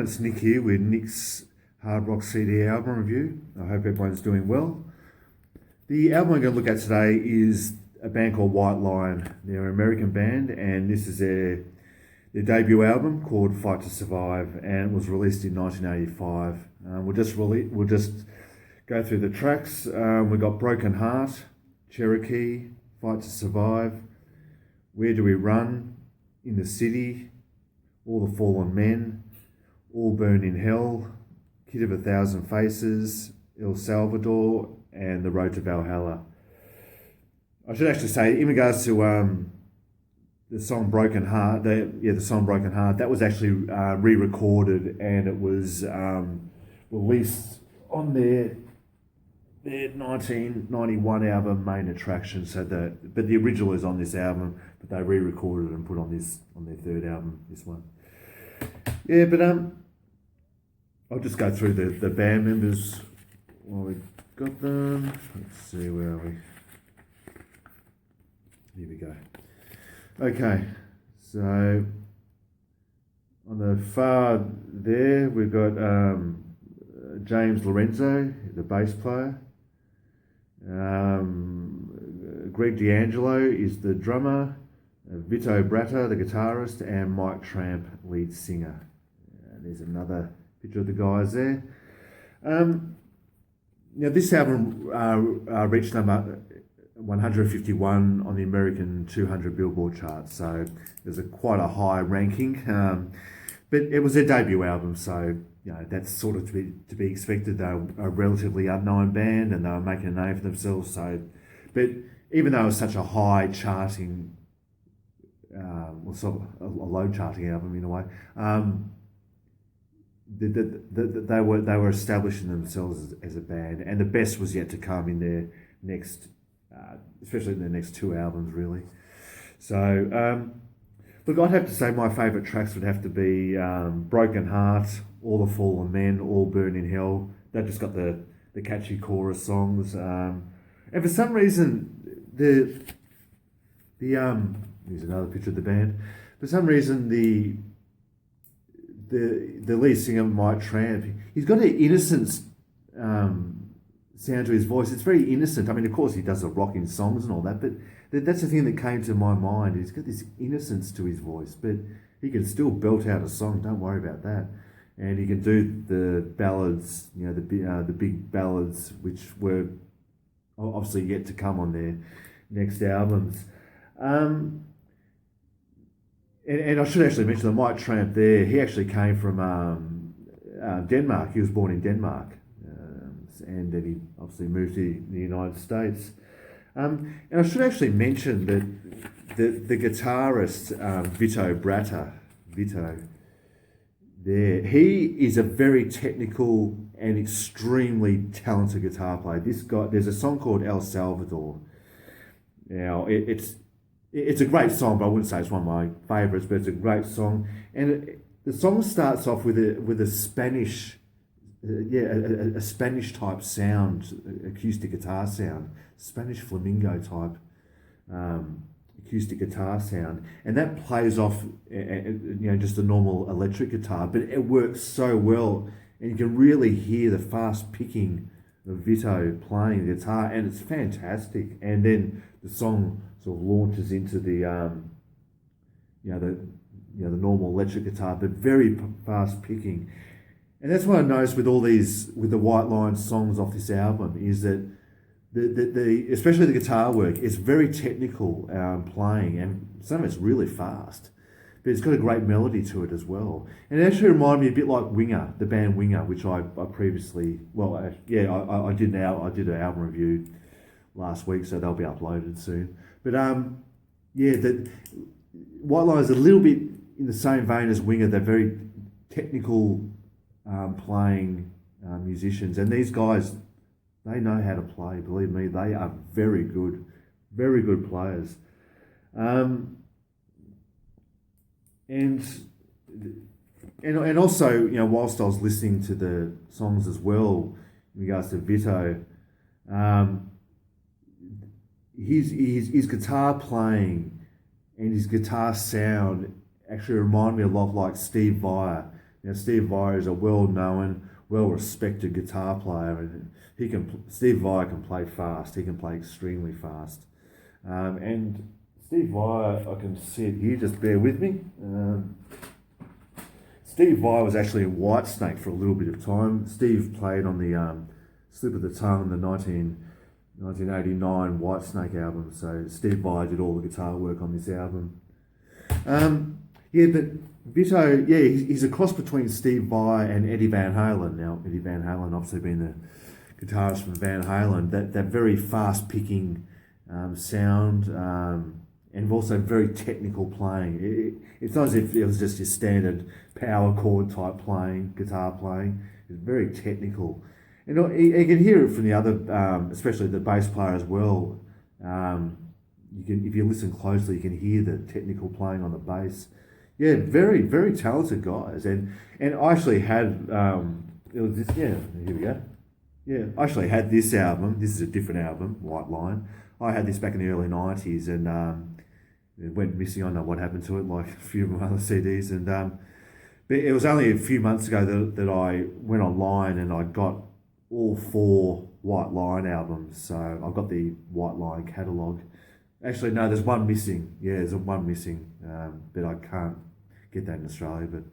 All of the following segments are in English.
it's Nick here with Nick's Hard Rock CD album review. I hope everyone's doing well. The album I'm going to look at today is a band called White Lion. They're an American band, and this is their debut album called Fight to Survive, and it was released in 1985. We'll just go through the tracks. We've got Broken Heart, Cherokee, Fight to Survive, Where Do We Run, In the City, All the Fallen Men, All Burn in Hell, Kid of a Thousand Faces, El Salvador, and The Road to Valhalla. I should actually say, in regards to the song Broken Heart, the song Broken Heart, that was actually re-recorded, and it was released on their 1991 album Main Attraction. But the original is on this album, but they re-recorded it and put on their third album, this one. Yeah, but I'll just go through the band members while we've got them. Let's see, where are we? Here we go. Okay, so on the far there, we've got James Lorenzo, the bass player. Greg D'Angelo is the drummer. Vito Bratta, the guitarist, and Mike Tramp, lead singer. There's another picture of the guys there. Now, this album reached number 151 on the American 200 Billboard chart, so there's quite a high ranking. But it was their debut album, so that's sort of to be expected. They're a relatively unknown band, and they were making a name for themselves. But even though it was such a high charting, sort of a low charting album in a way, they were establishing themselves as a band, and the best was yet to come in their next, especially in their next two albums, really. So, look, I'd have to say my favourite tracks would have to be Broken Heart, All the Fallen Men, All Burn in Hell. They've just got the catchy chorus songs, and for some reason here's another picture of the band. For some reason, the lead singer, Mike Tramp, he's got an innocent sound to his voice. It's very innocent. I mean, of course, he does the rocking songs and all that, but that's the thing that came to my mind. He's got this innocence to his voice, but he can still belt out a song. Don't worry about that. And he can do the ballads, the big ballads, which were obviously yet to come on their next albums. And I should actually mention that Mike Tramp there, he actually came from Denmark. He was born in Denmark. And then he obviously moved to the United States. And I should actually mention that the guitarist, Vito Bratta, there, he is a very technical and extremely talented guitar player. This guy, there's a song called El Salvador. Now, it's a great song, but I wouldn't say it's one of my favourites, but it's a great song. And the song starts off with a Spanish, a Spanish type sound, acoustic guitar sound, Spanish flamenco type acoustic guitar sound, and that plays off, just a normal electric guitar, but it works so well, and you can really hear the fast picking of Vito playing the guitar, and it's fantastic. And then the song sort of launches into the normal electric guitar, but very fast picking. And that's what I noticed with the White Lion songs off this album, is that the especially the guitar work is very technical playing, and some of it's really fast, but it's got a great melody to it as well. And it actually reminded me a bit like Winger, the band Winger, which I previously, I did an album review last week, so they'll be uploaded soon. But the White Lion is a little bit in the same vein as Winger. They're very technical playing musicians, and these guys, they know how to play. Believe me, they are very good players. And also, whilst I was listening to the songs as well, in regards to Vito, his guitar playing and his guitar sound actually remind me a lot like Steve Vai, Steve Vai is a well-known, well-respected guitar player, and Steve Vai can play fast. He can play extremely fast. And Steve Vai, I can see it here. Just bear with me. Steve Vai was actually in Whitesnake for a little bit of time. Steve played on the Slip of the Tongue, the 1989 Whitesnake album. So Steve Vai did all the guitar work on this album. But Vito, he's a cross between Steve Vai and Eddie Van Halen. Now, Eddie Van Halen obviously being the guitarist from Van Halen, that very fast-picking sound, and also very technical playing. It's not as if it was just your standard power chord type guitar playing. It's very technical. And you can hear it from the other, especially the bass player as well. If you listen closely, you can hear the technical playing on the bass. Yeah, very, very talented guys. And I actually had, it was this, here we go. Yeah, I actually had this album. This is a different album, White Line. I had this back in the early 90s, and it went missing. I don't know what happened to it, like a few of my other CDs. And but it was only a few months ago that I went online and I got all 4 White Line albums. So I've got the White Line catalogue. Actually, no, there's one missing. Yeah, there's one missing, but I can't get that in Australia. But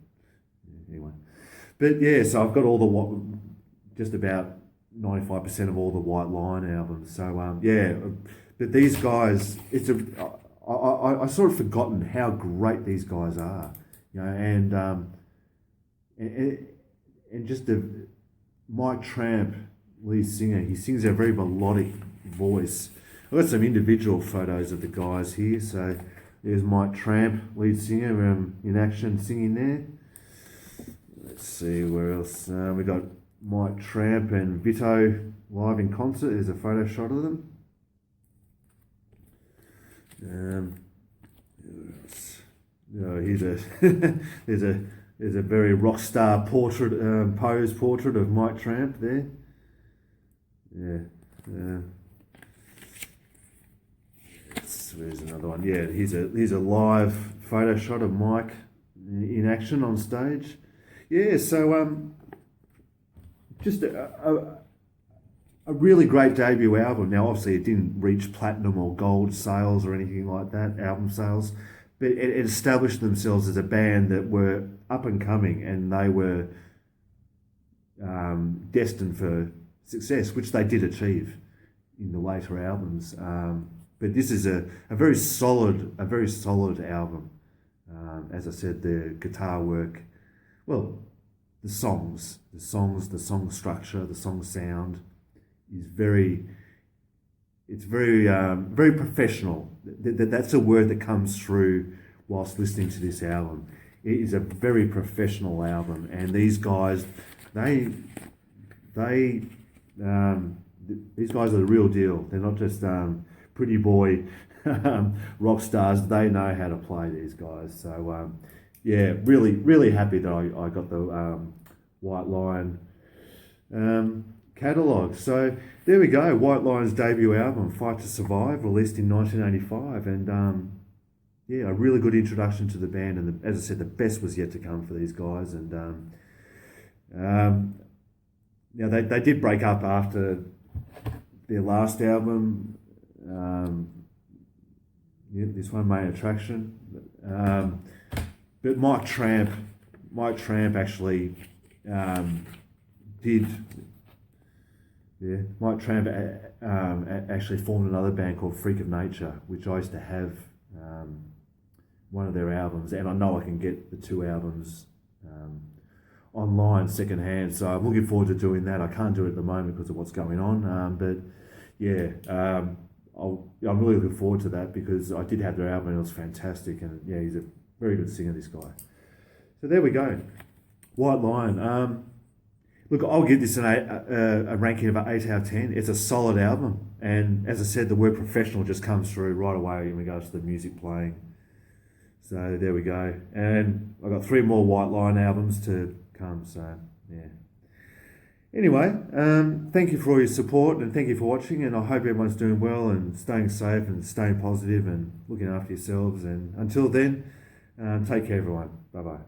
anyway, so I've got all just about 95% of all the White Line albums. So but these guys, I sort of forgotten how great these guys are, and just the Mike Tramp, lead singer. He sings a very melodic voice. I've got some individual photos of the guys here. So there's Mike Tramp, lead singer, in action singing there. Let's see where else. We got Mike Tramp and Vito live in concert. There's a photo shot of them. Here's there's a very rock star portrait, pose portrait of Mike Tramp there. There's another one. Yeah, here's a live photo shot of Mike in action on stage. Yeah, so just a really great debut album. Now, obviously, it didn't reach platinum or gold sales or anything like that, album sales, but it established themselves as a band that were up and coming, and they were destined for success, which they did achieve in the later albums. But this is a very solid album. As I said, the guitar work, well, the song structure, the song sound is very professional. That's a word that comes through whilst listening to this album. It is a very professional album, and these guys, these guys are the real deal. They're not just pretty boy rock stars. They know how to play, these guys. So really happy that I got the White Line catalogue. So there we go, White Line's debut album, Fight to Survive, released in 1985, and a really good introduction to the band. And as I said, the best was yet to come for these guys. And they did break up after their last album. This one, Main Attraction, but Mike Tramp actually Mike Tramp actually formed another band called Freak of Nature, which I used to have one of their albums, and I know I can get the 2 albums online secondhand. So I'm looking forward to doing that. I can't do it at the moment because of what's going on, I'm really looking forward to that, because I did have their album and it was fantastic, and he's a very good singer, this guy. So there we go, White Line. Look, I'll give this a ranking of 8 out of 10. It's a solid album, and as I said, the word professional just comes through right away in regards to the music playing. So there we go, and I've got 3 more White Line albums to come. So anyway, thank you for all your support, and thank you for watching, and I hope everyone's doing well and staying safe and staying positive and looking after yourselves. And until then, take care, everyone. Bye-bye.